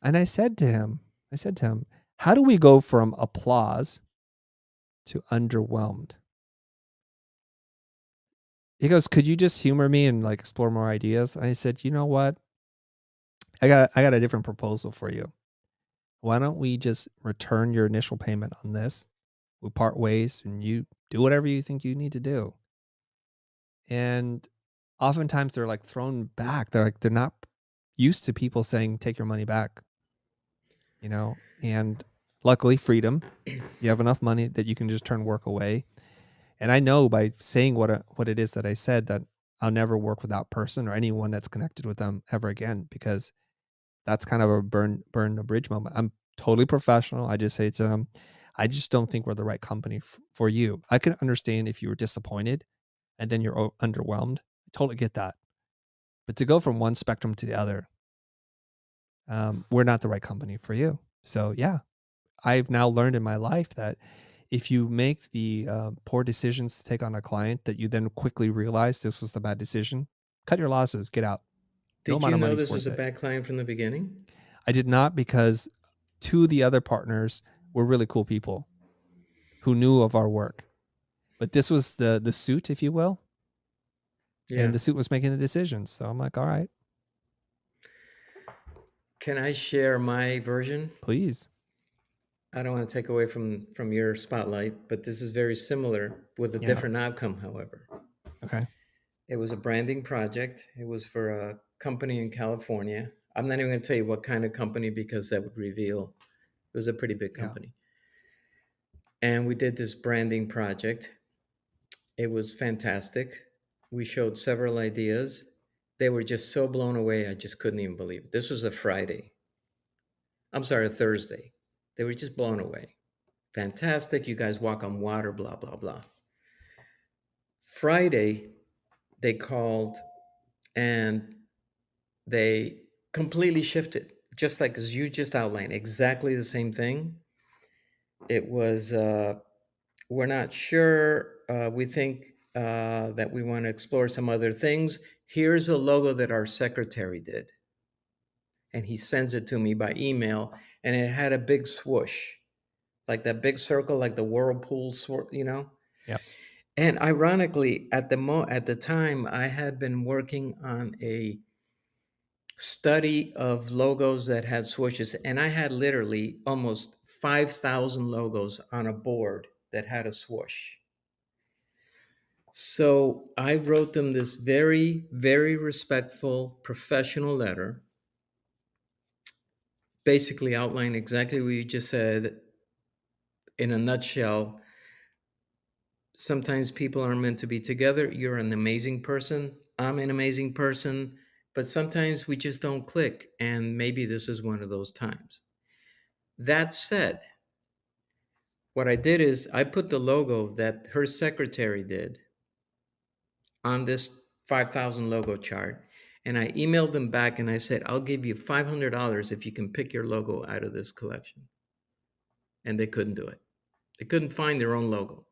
And I said to him, how do we go from applause to underwhelmed? He goes, could you just humor me and like explore more ideas? And I said, you know what? I got a different proposal for you. Why don't we just return your initial payment on this? We part ways and you do whatever you think you need to do. And oftentimes they're like thrown back. They're not used to people saying, take your money back, you know? And luckily, freedom, you have enough money that you can just turn work away. And I know by saying what it is that I said that I'll never work with that person or anyone that's connected with them ever again, because that's kind of a burn the bridge moment. I'm totally professional. I just say to them, I just don't think we're the right company for you. I can understand if you were disappointed and then you're underwhelmed. I totally get that. But to go from one spectrum to the other, we're not the right company for you. So yeah, I've now learned in my life that if you make the poor decisions to take on a client that you then quickly realize this was the bad decision, cut your losses, get out. No Did amount you of know money's this was worth a it. bad client from the beginning? I did not, because two of the other partners were really cool people who knew of our work. But this was the suit, if you will, and Yeah. the suit was making the decisions. So I'm like, all right, Can I share my version? please. I don't want to take away from your spotlight, but this is very similar with a Yeah. different outcome, however. Okay. It was a branding project. It was for a company in California. I'm not even going to tell you what kind of company because that would reveal it was a pretty big Yeah. company. And we did this branding project. It was fantastic. We showed several ideas. They were just so blown away, I just couldn't even believe it. This was a Friday. I'm sorry, a Thursday. They were just blown away. Fantastic. You guys walk on water, blah, blah, blah. Friday, they called and they completely shifted, just like as you just outlined, exactly the same thing. It was, we're not sure. We think that we want to explore some other things. Here's a logo that our secretary did. And he sends it to me by email, and it had a big swoosh, like that big circle, like the whirlpool, you know. Yep. And ironically, at the time, I had been working on a study of logos that had swooshes, and I had literally almost 5,000 logos on a board that had a swoosh. So I wrote them this very, very respectful, professional letter, basically outlining exactly what you just said in a nutshell. Sometimes people aren't meant to be together. You're an amazing person. I'm an amazing person. But sometimes we just don't click. And maybe this is one of those times. That said, what I did is I put the logo that her secretary did on this 5,000 logo chart. And I emailed them back and I said, I'll give you $500 if you can pick your logo out of this collection. And they couldn't do it. They couldn't find their own logo.